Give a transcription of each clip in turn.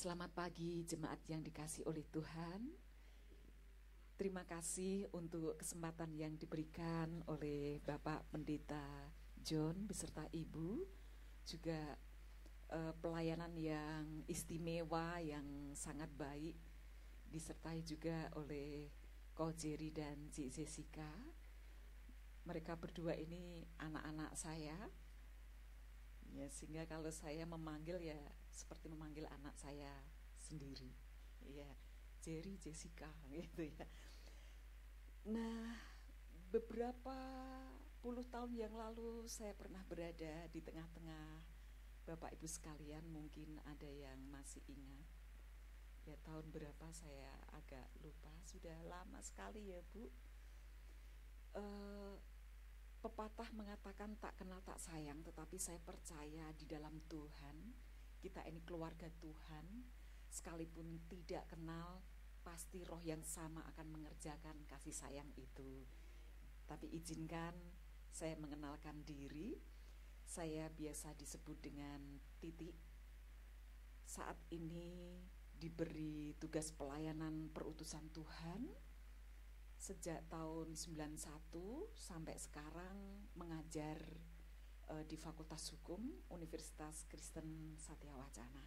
Selamat pagi jemaat yang dikasihi oleh Tuhan. Terima kasih untuk kesempatan yang diberikan oleh Bapak Pendeta John beserta Ibu. Juga pelayanan yang istimewa, yang sangat baik. Disertai juga oleh Ko Jerry dan Ci Jessica. Mereka berdua ini anak-anak saya. Ya, sehingga kalau saya memanggil ya seperti memanggil anak saya sendiri. Ya, Jerry, Jessica gitu ya. Nah, beberapa puluh tahun yang lalu saya pernah berada di tengah-tengah Bapak Ibu sekalian, mungkin ada yang masih ingat. Ya, tahun berapa saya agak lupa, sudah lama sekali ya Bu. Pepatah mengatakan tak kenal tak sayang, tetapi saya percaya di dalam Tuhan, kita ini keluarga Tuhan, sekalipun tidak kenal, pasti roh yang sama akan mengerjakan kasih sayang itu. Tapi izinkan saya mengenalkan diri. Saya biasa disebut dengan Titik. Saat ini diberi tugas pelayanan perutusan Tuhan. Sejak tahun 91 sampai sekarang mengajar di Fakultas Hukum Universitas Kristen Satya Wacana.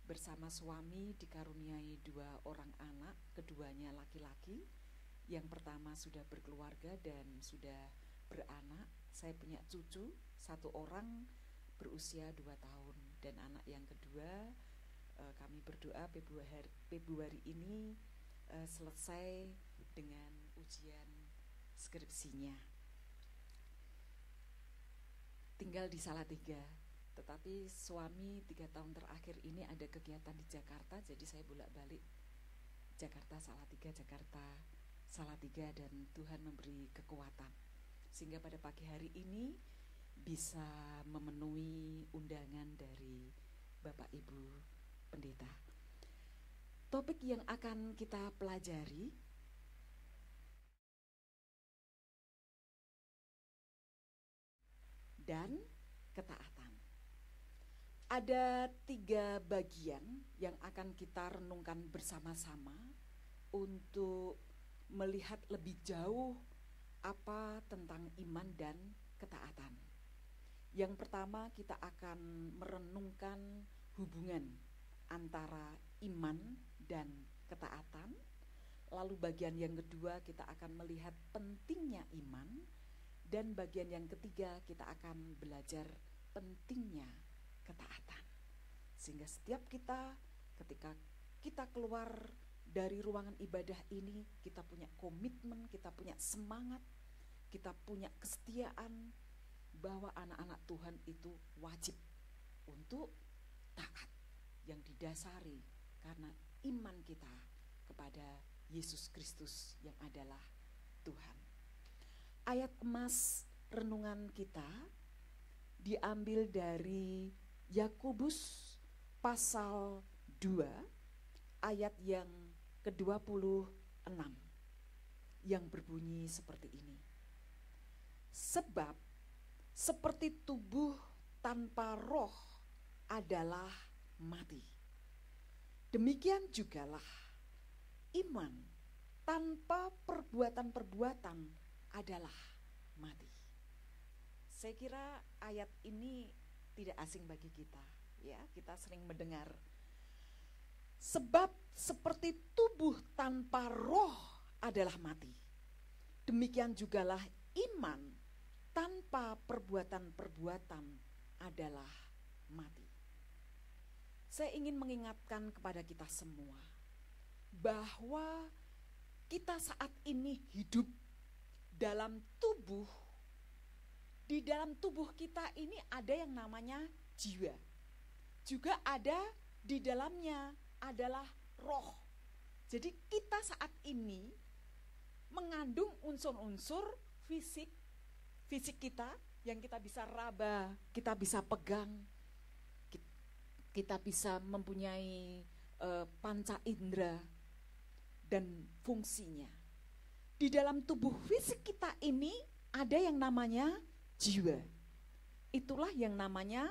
Bersama suami dikaruniai 2 orang anak, keduanya laki-laki. Yang pertama sudah berkeluarga dan sudah beranak. Saya punya cucu 1 orang berusia 2 tahun. Dan anak yang kedua kami berdoa Februari ini selesai dengan ujian skripsinya. Tinggal di Salatiga, tetapi suami 3 tahun terakhir ini ada kegiatan di Jakarta, jadi saya bolak-balik Jakarta Salatiga, Jakarta Salatiga, dan Tuhan memberi kekuatan sehingga pada pagi hari ini bisa memenuhi undangan dari Bapak Ibu Pendeta. Topik yang akan kita pelajari dan ketaatan. Ada 3 bagian yang akan kita renungkan bersama-sama untuk melihat lebih jauh apa tentang iman dan ketaatan. Yang pertama kita akan merenungkan hubungan antara iman dan ketaatan. Lalu bagian yang kedua kita akan melihat pentingnya iman. Dan bagian yang ketiga kita akan belajar pentingnya ketaatan. Sehingga setiap kita ketika kita keluar dari ruangan ibadah ini, kita punya komitmen, kita punya semangat, kita punya kesetiaan bahwa anak-anak Tuhan itu wajib untuk taat, yang didasari karena iman kita kepada Yesus Kristus yang adalah Tuhan. Ayat emas renungan kita diambil dari Yakobus pasal 2 ayat yang ke-26 yang berbunyi seperti ini. Sebab seperti tubuh tanpa roh adalah mati, demikian jugalah iman tanpa perbuatan-perbuatan adalah mati. Saya kira ayat ini tidak asing bagi kita, ya. Kita sering mendengar. Sebab seperti tubuh tanpa roh adalah mati, demikian jugalah iman tanpa perbuatan-perbuatan adalah mati. Saya ingin mengingatkan kepada kita semua bahwa kita saat ini hidup dalam tubuh. Di dalam tubuh kita ini ada yang namanya jiwa. Juga ada di dalamnya adalah roh. Jadi kita saat ini mengandung unsur-unsur fisik kita yang kita bisa raba, kita bisa pegang, kita bisa mempunyai panca indera dan fungsinya. Di dalam tubuh fisik kita ini ada yang namanya jiwa. Itulah yang namanya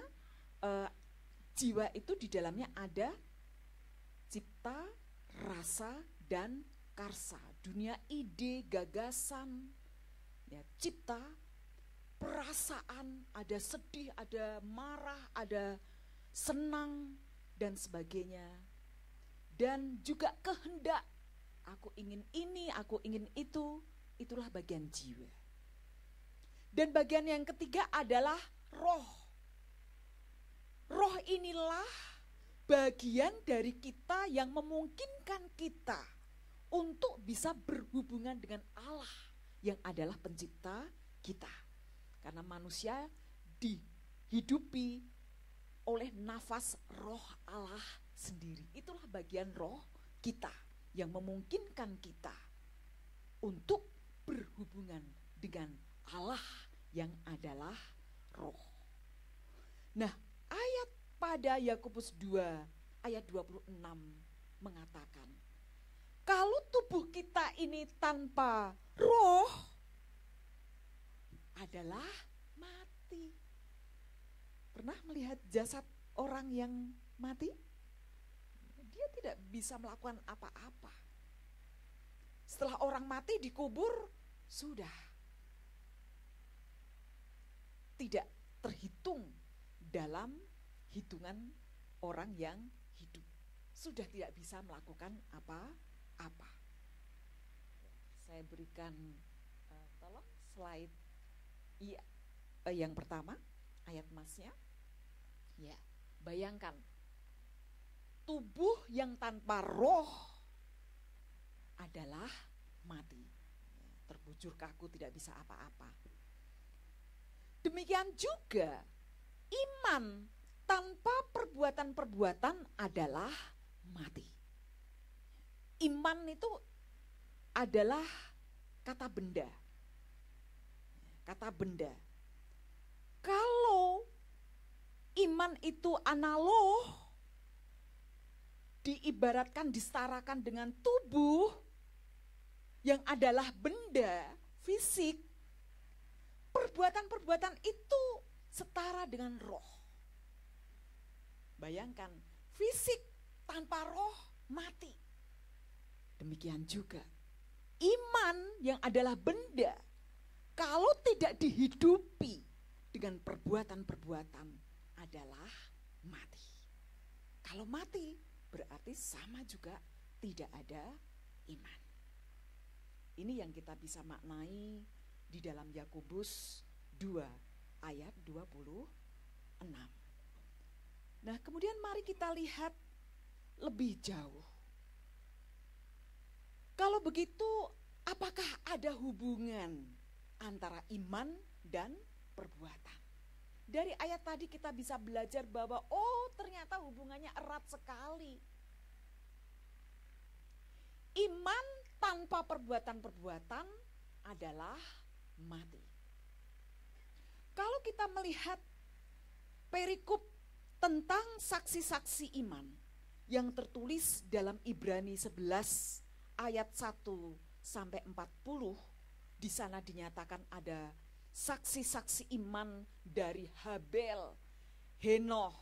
jiwa itu di dalamnya ada cipta, rasa, dan karsa. Dunia ide, gagasan, ya, cipta, perasaan, ada sedih, ada marah, ada senang, dan sebagainya. Dan juga kehendak, aku ingin ini, aku ingin itu, itulah bagian jiwa. Dan bagian yang ketiga adalah roh. Roh inilah bagian dari kita yang memungkinkan kita untuk bisa berhubungan dengan Allah yang adalah pencipta kita. Karena manusia dihidupi oleh nafas roh Allah sendiri. Itulah bagian roh kita yang memungkinkan kita untuk berhubungan dengan Allah yang adalah roh. Nah, ayat pada Yakobus 2 ayat 26 mengatakan, kalau tubuh kita ini tanpa roh adalah mati. Pernah melihat jasad orang yang mati? Dia tidak bisa melakukan apa-apa. Setelah orang mati dikubur, sudah tidak terhitung dalam hitungan orang yang hidup. Sudah tidak bisa melakukan apa-apa. Saya berikan tolong slide yang pertama, ayat masnya. Ya, bayangkan tubuh yang tanpa roh adalah mati. Terbujur kaku, tidak bisa apa-apa. Demikian juga iman tanpa perbuatan-perbuatan adalah mati. Iman itu adalah kata benda. Kata benda. Kalau iman itu analog, diibaratkan, disetarakan dengan tubuh yang adalah benda fisik, perbuatan-perbuatan itu setara dengan roh. Bayangkan, fisik tanpa roh mati. Demikian juga iman yang adalah benda, kalau tidak dihidupi dengan perbuatan-perbuatan adalah mati. Kalau mati berarti sama juga tidak ada iman. Ini yang kita bisa maknai di dalam Yakobus 2 ayat 26. Nah, kemudian mari kita lihat lebih jauh. Kalau begitu, apakah ada hubungan antara iman dan perbuatan? Dari ayat tadi kita bisa belajar bahwa ternyata hubungannya erat sekali. Iman tanpa perbuatan-perbuatan adalah mati. Kalau kita melihat perikop tentang saksi-saksi iman yang tertulis dalam Ibrani 11 ayat 1 sampai 40, di sana dinyatakan ada saksi-saksi iman dari Habel, Henoh,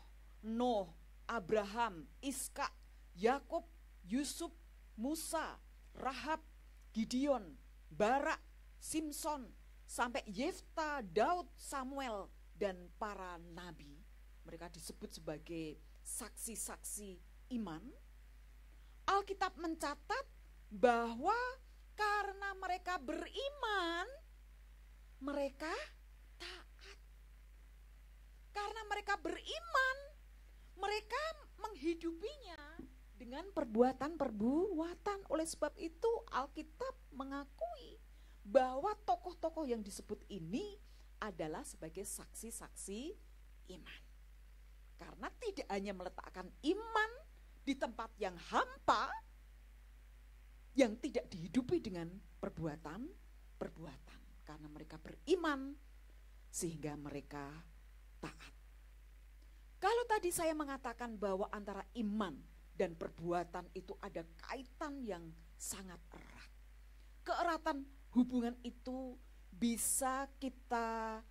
Noh, Abraham, Iskak, Yakub, Yusuf, Musa, Rahab, Gideon, Barak, Simson, sampai Yefta, Daud, Samuel, dan para nabi. Mereka disebut sebagai saksi-saksi iman. Alkitab mencatat bahwa karena mereka beriman, mereka taat. Karena mereka beriman, mereka menghidupinya dengan perbuatan-perbuatan. Oleh sebab itu Alkitab mengakui bahwa tokoh-tokoh yang disebut ini adalah sebagai saksi-saksi iman. Karena tidak hanya meletakkan iman di tempat yang hampa, yang tidak dihidupi dengan perbuatan-perbuatan. Karena mereka beriman sehingga mereka taat. Kalau tadi saya mengatakan bahwa antara iman dan perbuatan itu ada kaitan yang sangat erat. Keeratan hubungan itu bisa kita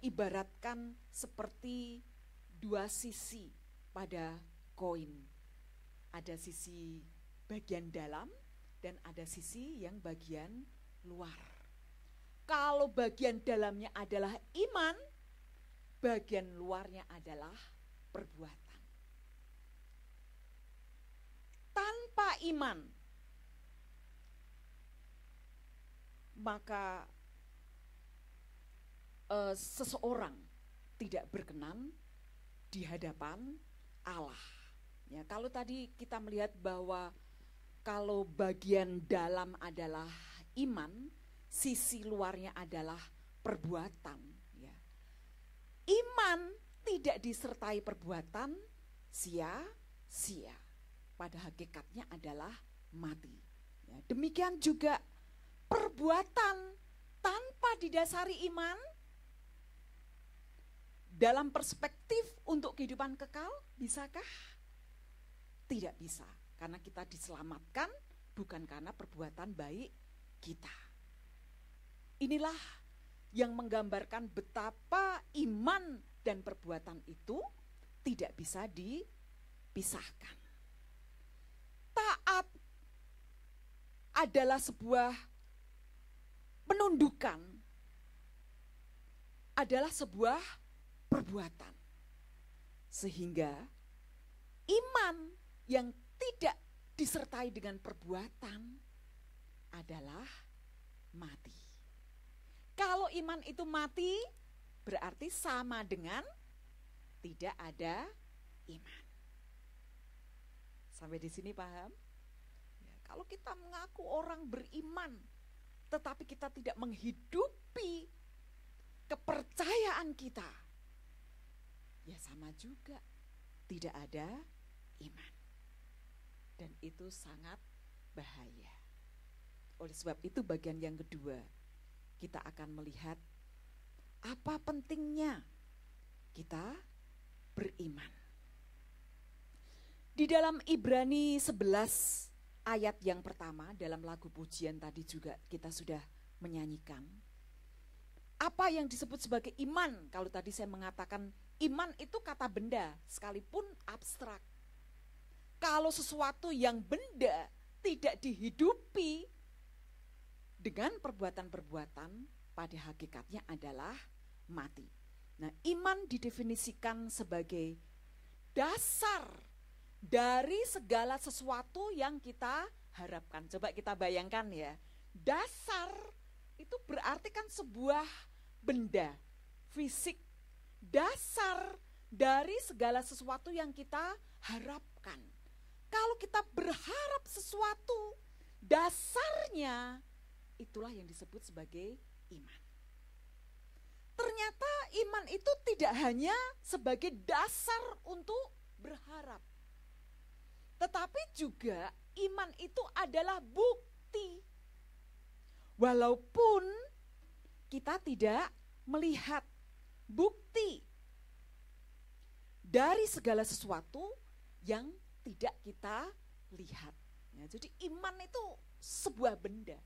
ibaratkan seperti dua sisi pada koin. Ada sisi bagian dalam dan ada sisi yang bagian luar. Kalau bagian dalamnya adalah iman, bagian luarnya adalah perbuatan. Tanpa iman, maka seseorang tidak berkenan di hadapan Allah. Ya, kalau tadi kita melihat bahwa kalau bagian dalam adalah iman, sisi luarnya adalah perbuatan. Ya. Iman tidak disertai perbuatan sia-sia. Pada hakikatnya adalah mati. Ya, demikian juga perbuatan tanpa didasari iman dalam perspektif untuk kehidupan kekal, bisakah? Tidak bisa, karena kita diselamatkan bukan karena perbuatan baik kita. Inilah yang menggambarkan betapa iman dan perbuatan itu tidak bisa dipisahkan. Taat adalah sebuah penundukan, adalah sebuah perbuatan. Sehingga iman yang tidak disertai dengan perbuatan adalah mati. Kalau iman itu mati, berarti sama dengan tidak ada iman. Sampai di sini paham? Ya, kalau kita mengaku orang beriman, tetapi kita tidak menghidupi kepercayaan kita, ya sama juga tidak ada iman. Dan itu sangat bahaya. Oleh sebab itu bagian yang kedua, kita akan melihat apa pentingnya kita beriman. Di dalam Ibrani 11 ayat yang pertama, dalam lagu pujian tadi juga kita sudah menyanyikan. Apa yang disebut sebagai iman? Kalau tadi saya mengatakan iman itu kata benda, sekalipun abstrak. Kalau sesuatu yang benda tidak dihidupi dengan perbuatan-perbuatan, pada hakikatnya adalah mati. Nah, iman didefinisikan sebagai dasar dari segala sesuatu yang kita harapkan. Coba kita bayangkan ya, dasar itu berarti kan sebuah benda fisik, dasar dari segala sesuatu yang kita harapkan. Kalau kita berharap sesuatu, dasarnya itulah yang disebut sebagai iman. Ternyata iman itu tidak hanya sebagai dasar untuk berharap, tetapi juga iman itu adalah bukti. Walaupun kita tidak melihat bukti dari segala sesuatu yang tidak kita lihat. Ya, jadi iman itu sebuah benda.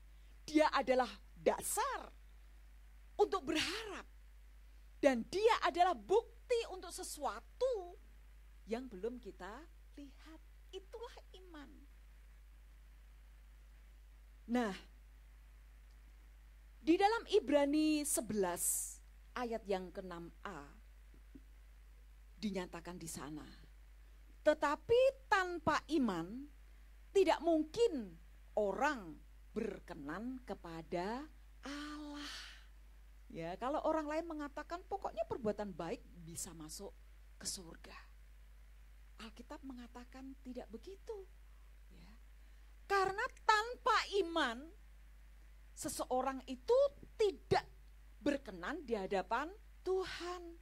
Dia adalah dasar untuk berharap. Dan dia adalah bukti untuk sesuatu yang belum kita lihat. Itulah iman. Nah, di dalam Ibrani 11 ayat yang ke-6a dinyatakan di sana. Tetapi tanpa iman tidak mungkin orang berkenan kepada Allah. Ya, kalau orang lain mengatakan pokoknya perbuatan baik bisa masuk ke surga. Alkitab mengatakan tidak begitu. Ya. Karena tanpa iman seseorang itu tidak berkenan di hadapan Tuhan.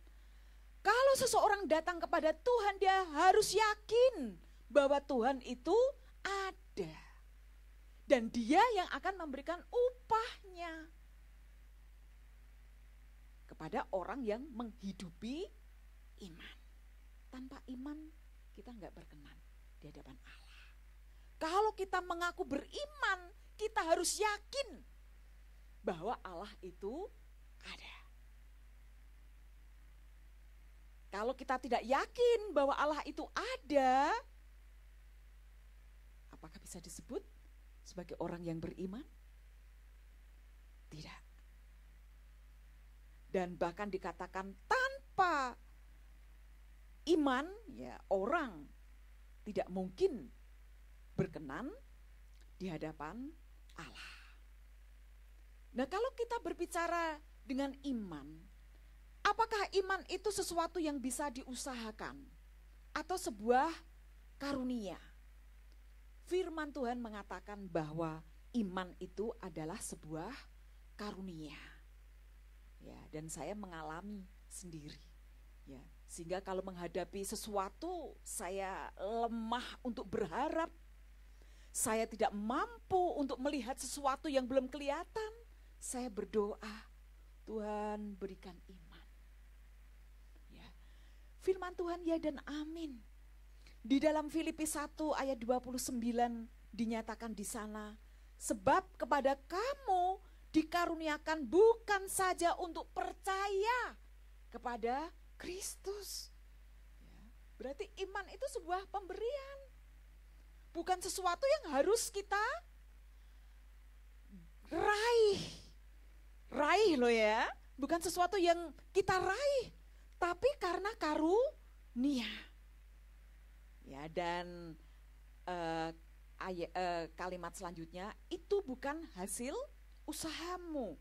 Kalau seseorang datang kepada Tuhan, dia harus yakin bahwa Tuhan itu ada. Dan dia yang akan memberikan upahnya kepada orang yang menghidupi iman. Tanpa iman kita nggak berkenan di hadapan Allah. Kalau kita mengaku beriman, kita harus yakin bahwa Allah itu ada. Kalau kita tidak yakin bahwa Allah itu ada, apakah bisa disebut sebagai orang yang beriman? Tidak. Dan bahkan dikatakan tanpa iman, ya, orang tidak mungkin berkenan di hadapan Allah. Nah, kalau kita berbicara dengan iman, apakah iman itu sesuatu yang bisa diusahakan atau sebuah karunia? Firman Tuhan mengatakan bahwa iman itu adalah sebuah karunia. Ya, dan saya mengalami sendiri. Ya, sehingga kalau menghadapi sesuatu saya lemah untuk berharap. Saya tidak mampu untuk melihat sesuatu yang belum kelihatan. Saya berdoa, Tuhan berikan iman. Ya. Firman Tuhan ya dan amin. Di dalam Filipi 1 ayat 29 dinyatakan di sana, sebab kepada kamu dikaruniakan bukan saja untuk percaya kepada Kristus. Ya, berarti iman itu sebuah pemberian. Bukan sesuatu yang harus kita raih loh ya. Bukan sesuatu yang kita raih, tapi karena karunia. Ya, dan kalimat selanjutnya, itu bukan hasil usahamu,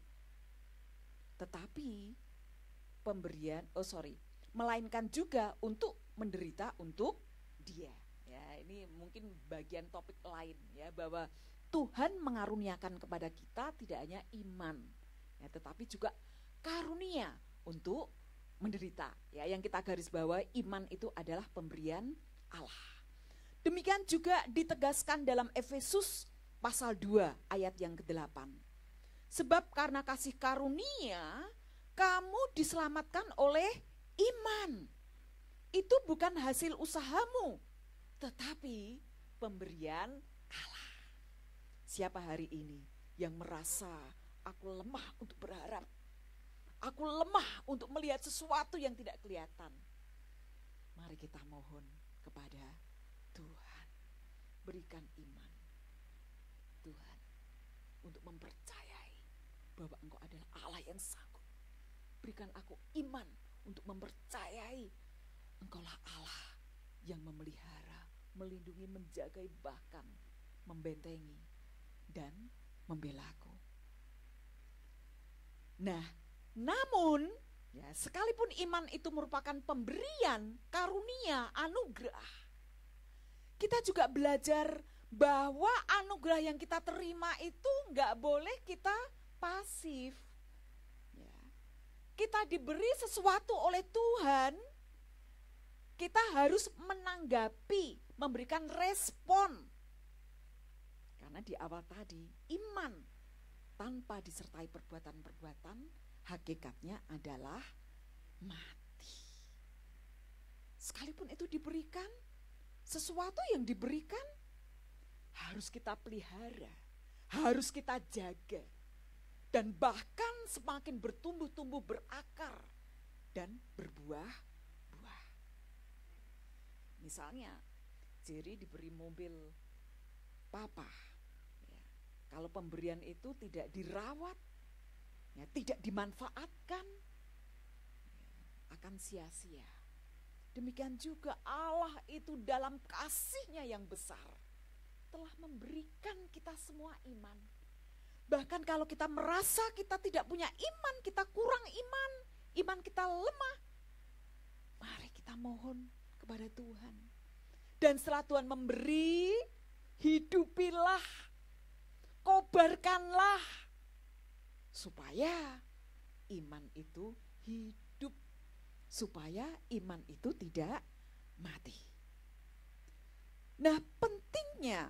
tetapi melainkan juga untuk menderita untuk Dia. Ya, ini mungkin bagian topik lain ya, bahwa Tuhan mengaruniakan kepada kita tidak hanya iman, ya, tetapi juga karunia untuk menderita. Ya, yang kita garis bawahi, iman itu adalah pemberian Allah. Demikian juga ditegaskan dalam Efesus pasal 2 ayat yang ke-8. Sebab karena kasih karunia kamu diselamatkan oleh iman. Itu bukan hasil usahamu, tetapi pemberian Allah. Siapa hari ini yang merasa aku lemah untuk berharap? Aku lemah untuk melihat sesuatu yang tidak kelihatan. Mari kita mohon kepada Tuhan, berikan iman Tuhan untuk mempercayai bahwa Engkau adalah Allah yang sanggup. Berikan aku iman untuk mempercayai Engkaulah Allah yang memelihara, melindungi, menjaga, bahkan membentengi dan membelaku. Nah, namun ya, sekalipun iman itu merupakan pemberian, karunia, anugerah, kita juga belajar bahwa anugerah yang kita terima itu nggak boleh kita pasif. Ya. Kita diberi sesuatu oleh Tuhan, kita harus menanggapi, memberikan respon. Karena di awal tadi, iman tanpa disertai perbuatan-perbuatan, hakikatnya adalah mati. Sekalipun itu diberikan, sesuatu yang diberikan harus kita pelihara, harus kita jaga, dan bahkan semakin bertumbuh-tumbuh, berakar, dan berbuah-buah. Misalnya, Jerry diberi mobil papa. Ya, kalau pemberian itu tidak dirawat, ya, tidak dimanfaatkan, ya, akan sia-sia. Demikian juga Allah itu dalam kasih-Nya yang besar telah memberikan kita semua iman. Bahkan kalau kita merasa kita tidak punya iman, kita kurang iman, iman kita lemah, mari kita mohon kepada Tuhan. Dan setelah Tuhan memberi, hidupilah, kobarkanlah, supaya iman itu hidup, supaya iman itu tidak mati. Nah, pentingnya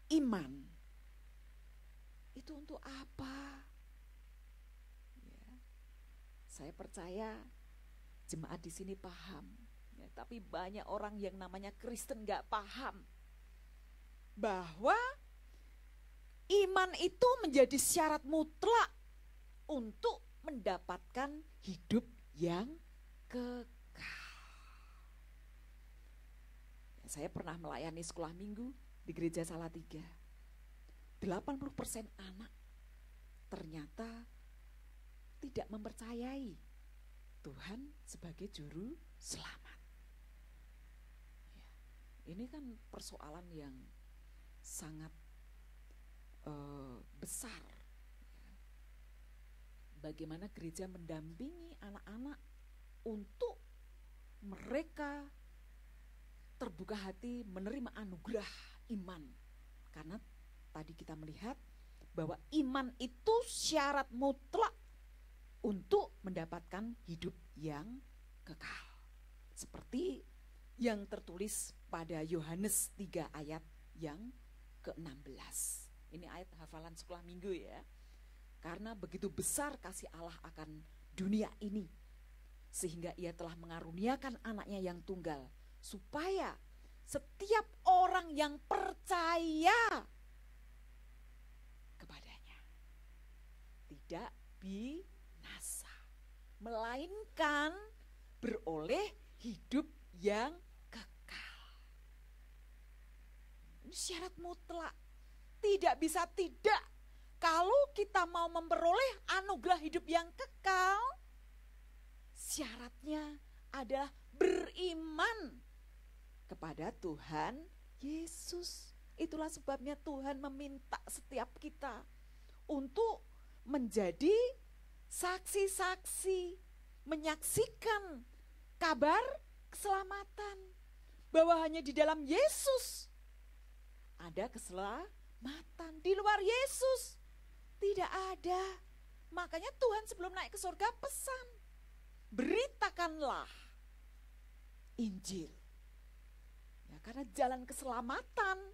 iman itu untuk apa? Ya, saya percaya jemaat di sini paham, ya, tapi banyak orang yang namanya Kristen gak paham bahwa iman itu menjadi syarat mutlak untuk mendapatkan hidup yang kekal. Ya, saya pernah melayani sekolah minggu di gereja Salatiga. 80% anak ternyata tidak mempercayai Tuhan sebagai juru selamat. Ya, ini kan persoalan yang sangat besar. Ya. Bagaimana gereja mendampingi anak-anak untuk mereka terbuka hati menerima anugerah iman. Karena tadi kita melihat bahwa iman itu syarat mutlak untuk mendapatkan hidup yang kekal. Seperti yang tertulis pada Yohanes 3 ayat yang ke-16. Ini ayat hafalan sekolah minggu ya. Karena begitu besar kasih Allah akan dunia ini, sehingga ia telah mengaruniakan anaknya yang tunggal, supaya setiap orang yang percaya kepadanya tidak binasa, melainkan beroleh hidup yang kekal. Ini syarat mutlak, tidak bisa tidak. Kalau kita mau memperoleh anugerah hidup yang kekal, syaratnya adalah beriman kepada Tuhan Yesus. Itulah sebabnya Tuhan meminta setiap kita untuk menjadi saksi-saksi, menyaksikan kabar keselamatan, bahwa hanya di dalam Yesus ada keselamatan. Di luar Yesus tidak ada. Makanya Tuhan sebelum naik ke surga pesan, beritakanlah Injil. Ya, karena jalan keselamatan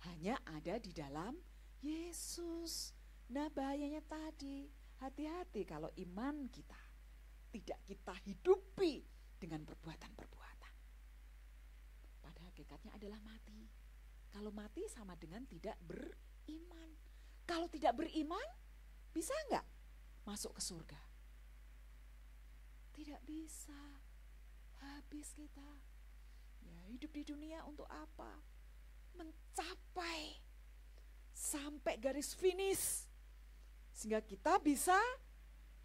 hanya ada di dalam Yesus. Nah, bahayanya tadi, hati-hati kalau iman kita tidak kita hidupi dengan perbuatan-perbuatan. Pada hakikatnya adalah mati. Kalau mati sama dengan tidak beriman. Kalau tidak beriman, bisa enggak masuk ke surga? Tidak bisa. Habis kita. Ya, hidup di dunia untuk apa? Mencapai sampai garis finish, sehingga kita bisa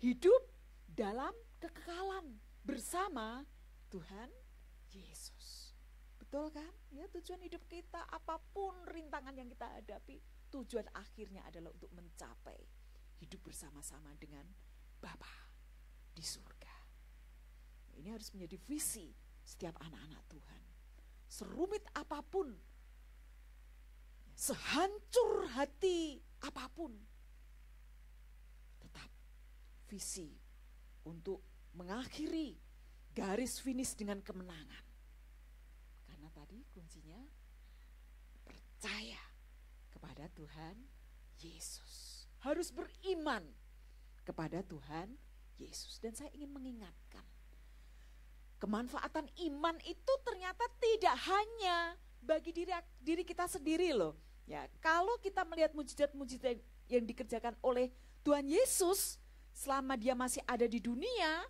hidup dalam kekekalan bersama Tuhan Yesus. Betul kan? Ya, tujuan hidup kita, apapun rintangan yang kita hadapi, tujuan akhirnya adalah untuk mencapai hidup bersama-sama dengan Bapa di surga. Ini harus menjadi visi setiap anak-anak Tuhan. Serumit apapun, sehancur hati apapun, tetap visi untuk mengakhiri garis finish dengan kemenangan. Karena tadi kuncinya percaya kepada Tuhan Yesus. Harus beriman kepada Tuhan Yesus. Dan saya ingin mengingatkan, kemanfaatan iman itu ternyata tidak hanya bagi diri kita sendiri loh. Ya, kalau kita melihat mujizat-mujizat yang dikerjakan oleh Tuhan Yesus selama dia masih ada di dunia,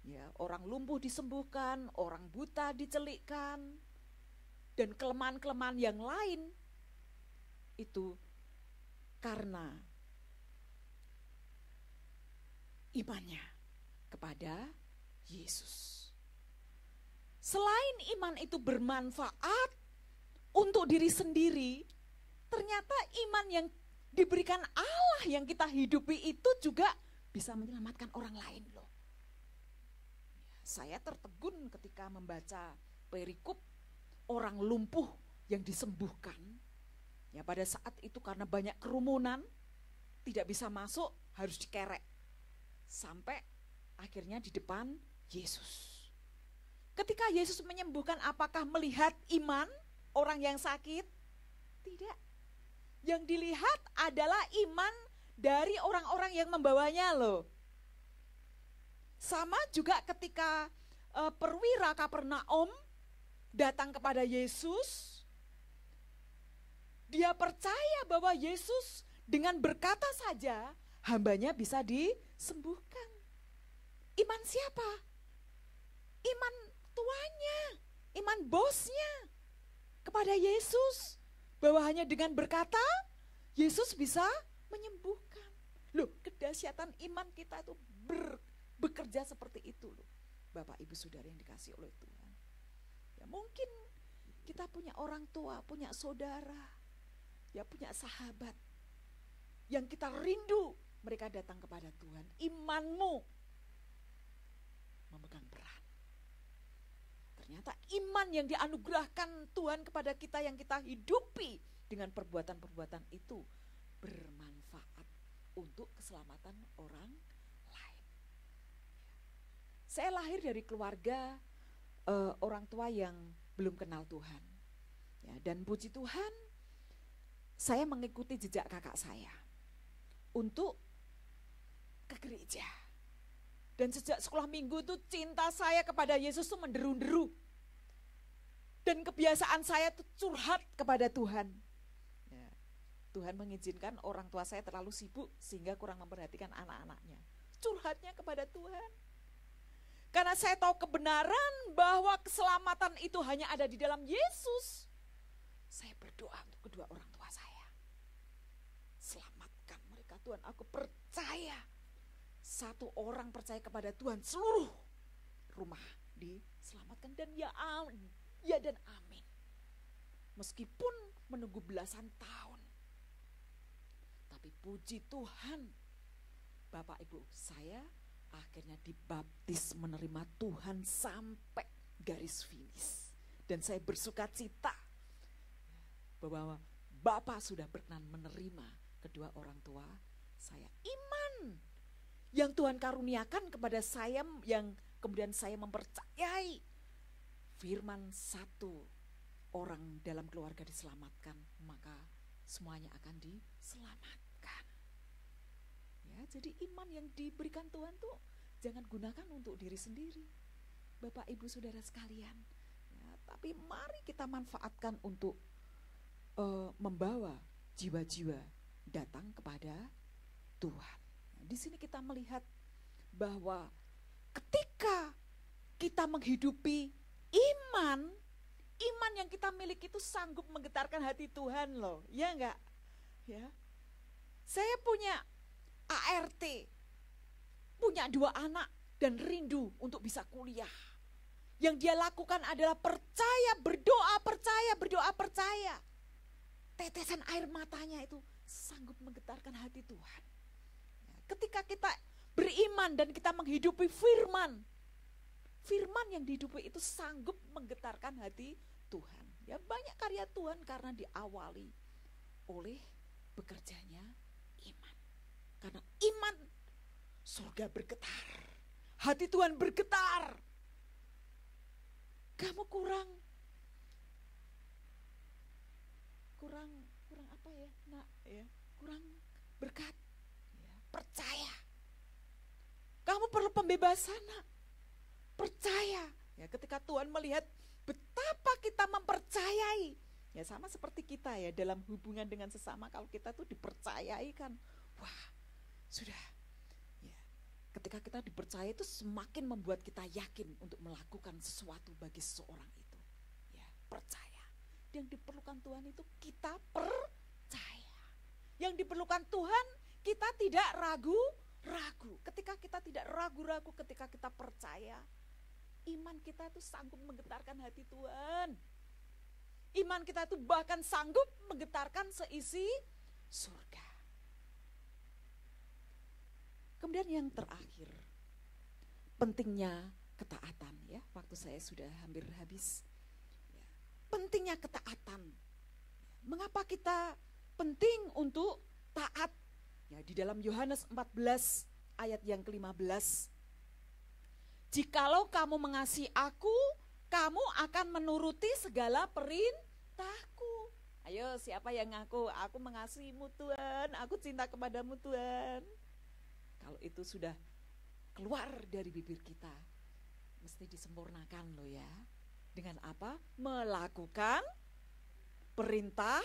ya, orang lumpuh disembuhkan, orang buta dicelikkan, dan kelemahan-kelemahan yang lain, itu karena imannya kepada Yesus. Selain iman itu bermanfaat untuk diri sendiri, ternyata iman yang diberikan Allah yang kita hidupi itu juga bisa menyelamatkan orang lain loh. Saya tertegun ketika membaca perikop orang lumpuh yang disembuhkan. Ya, pada saat itu karena banyak kerumunan, tidak bisa masuk, harus dikerek. Sampai akhirnya di depan Yesus. Ketika Yesus menyembuhkan, apakah melihat iman orang yang sakit? Tidak. Yang dilihat adalah iman dari orang-orang yang membawanya loh. Sama juga ketika perwira Kapernaum datang kepada Yesus, dia percaya bahwa Yesus dengan berkata saja hambanya bisa disembuhkan. Iman siapa? Iman tuannya, iman bosnya kepada Yesus. Bahwa hanya dengan berkata, Yesus bisa menyembuhkan. Loh, kedahsyatan iman kita itu bekerja seperti itu loh. Bapak, Ibu, Saudara yang dikasih oleh Tuhan. Ya mungkin kita punya orang tua, punya saudara, ya punya sahabat yang kita rindu mereka datang kepada Tuhan. Imanmu memegang peran. Ternyata iman yang dianugerahkan Tuhan kepada kita yang kita hidupi dengan perbuatan-perbuatan itu bermanfaat untuk keselamatan orang lain. Saya lahir dari keluarga orang tua yang belum kenal Tuhan. Ya, dan puji Tuhan, saya mengikuti jejak kakak saya untuk ke gereja. Dan sejak sekolah minggu itu cinta saya kepada Yesus itu menderu-deru. Dan kebiasaan saya itu curhat kepada Tuhan. Ya, Tuhan mengizinkan orang tua saya terlalu sibuk sehingga kurang memperhatikan anak-anaknya. Curhatnya kepada Tuhan. Karena saya tahu kebenaran bahwa keselamatan itu hanya ada di dalam Yesus. Saya berdoa untuk kedua orang tua saya. Selamatkan mereka Tuhan, aku percaya. Satu orang percaya kepada Tuhan, seluruh rumah diselamatkan. Dan ya dan amin. Meskipun menunggu belasan tahun. Tapi puji Tuhan, Bapak Ibu, saya akhirnya dibaptis menerima Tuhan sampai garis finish. Dan saya bersuka cita bahwa Bapak sudah berkenan menerima kedua orang tua saya. Iman yang Tuhan karuniakan kepada saya, yang kemudian saya mempercayai firman satu orang dalam keluarga diselamatkan, maka semuanya akan diselamatkan. Ya, jadi iman yang diberikan Tuhan tuh jangan gunakan untuk diri sendiri, Bapak Ibu Saudara sekalian. Ya, tapi mari kita manfaatkan untuk membawa jiwa-jiwa datang kepada Tuhan. Nah, di sini kita melihat bahwa ketika kita menghidupi iman yang kita miliki itu sanggup menggetarkan hati Tuhan loh, ya enggak? Ya, saya punya ART, punya 2 anak dan rindu untuk bisa kuliah. Yang dia lakukan adalah percaya, berdoa, percaya. Tetesan air matanya itu sanggup menggetarkan hati Tuhan. Ketika kita beriman dan kita menghidupi firman yang dihidupi itu sanggup menggetarkan hati Tuhan. Ya, banyak karya Tuhan karena diawali oleh bekerjanya iman. Karena iman, surga bergetar, hati Tuhan bergetar. Kamu kurang apa ya, nak ya, kurang berkat, ya, percaya. Kamu perlu pembebasan, nak, percaya. Ya, ketika Tuhan melihat betapa kita mempercayai, ya sama seperti kita ya dalam hubungan dengan sesama, kalau kita tuh dipercayai kan, wah sudah. Ya, ketika kita dipercaya itu semakin membuat kita yakin untuk melakukan sesuatu bagi seseorang itu. Ya, percaya. Yang diperlukan Tuhan itu kita percaya. Yang diperlukan Tuhan kita tidak ragu-ragu. Ketika kita tidak ragu-ragu, ketika kita percaya, iman kita itu sanggup menggetarkan hati Tuhan. Iman kita itu bahkan sanggup menggetarkan seisi surga. Kemudian yang terakhir, pentingnya ketaatan, ya. Waktu saya sudah hampir habis. Ya, pentingnya ketaatan. Mengapa kita penting untuk taat? Ya, di dalam Yohanes 14 ayat yang ke-15. Jikalau kamu mengasihi aku, kamu akan menuruti segala perintahku. Ayo, siapa yang ngaku, aku mengasihimu Tuhan, aku cinta kepadamu Tuhan. Kalau itu sudah keluar dari bibir kita, mesti disempurnakan loh ya. Dengan apa? Melakukan perintah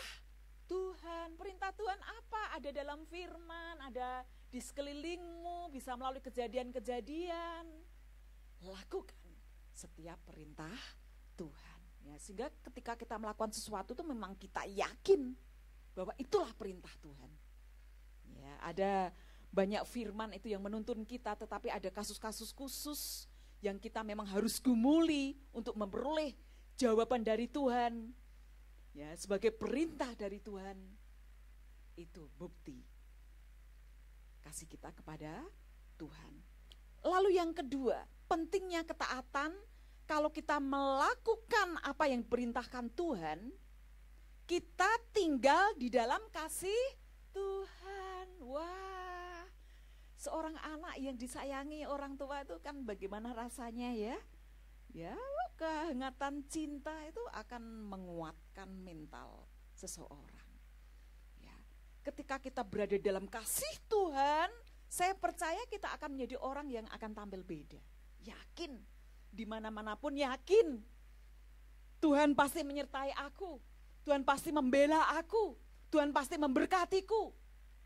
Tuhan. Perintah Tuhan apa? Ada dalam firman, ada di sekelilingmu, bisa melalui kejadian-kejadian. Lakukan setiap perintah Tuhan. Ya, sehingga ketika kita melakukan sesuatu itu memang kita yakin bahwa itulah perintah Tuhan. Ya, ada banyak firman itu yang menuntun kita, tetapi ada kasus-kasus khusus yang kita memang harus gumuli untuk memperoleh jawaban dari Tuhan. Ya, sebagai perintah dari Tuhan. Itu bukti kasih kita kepada Tuhan. Lalu yang kedua, pentingnya ketaatan. Kalau kita melakukan apa yang diperintahkan Tuhan, kita tinggal di dalam kasih Tuhan. Wah, seorang anak yang disayangi orang tua itu kan bagaimana rasanya ya? Ya, kehangatan cinta itu akan menguatkan mental seseorang. Ya, ketika kita berada dalam kasih Tuhan, saya percaya kita akan menjadi orang yang akan tampil beda. Yakin. Di mana-manapun yakin Tuhan pasti menyertai aku, Tuhan pasti membela aku, Tuhan pasti memberkatiku.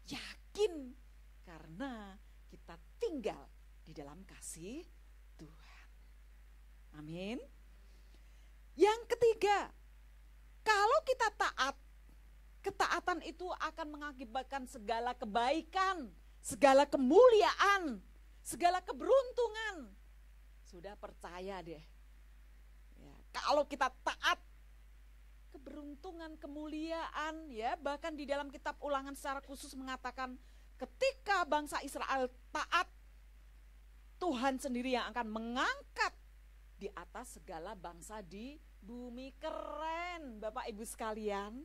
Yakin karena kita tinggal di dalam kasih Tuhan. Amin. Yang ketiga, kalau kita taat, ketaatan itu akan mengakibatkan segala kebaikan, segala kemuliaan, segala keberuntungan. Sudah percaya deh. Ya, kalau kita taat, keberuntungan, kemuliaan, ya, bahkan di dalam kitab Ulangan secara khusus mengatakan ketika bangsa Israel taat, Tuhan sendiri yang akan mengangkat di atas segala bangsa di bumi. Keren, Bapak Ibu sekalian.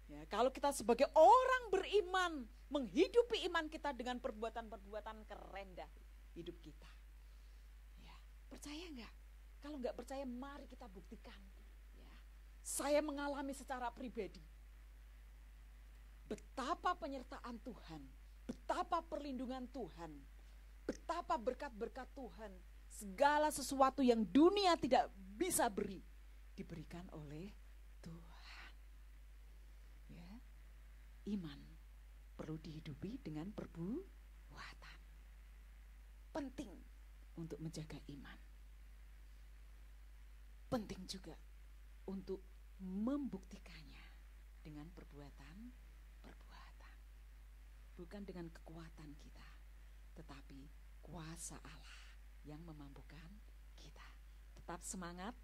Ya, kalau kita sebagai orang beriman menghidupi iman kita dengan perbuatan-perbuatan keren dah hidup kita. Percaya enggak? Kalau enggak percaya, mari kita buktikan. Ya. Saya mengalami secara pribadi betapa penyertaan Tuhan, betapa perlindungan Tuhan, betapa berkat-berkat Tuhan, segala sesuatu yang dunia tidak bisa beri, diberikan oleh Tuhan. Ya. Iman perlu dihidupi dengan perbuatan. Penting untuk menjaga iman. Penting juga untuk membuktikannya dengan perbuatan-perbuatan. Bukan dengan kekuatan kita, tetapi kuasa Allah yang memampukan kita. Tetap semangat,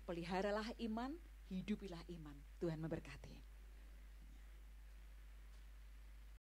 peliharalah iman, hidupilah iman. Tuhan memberkati.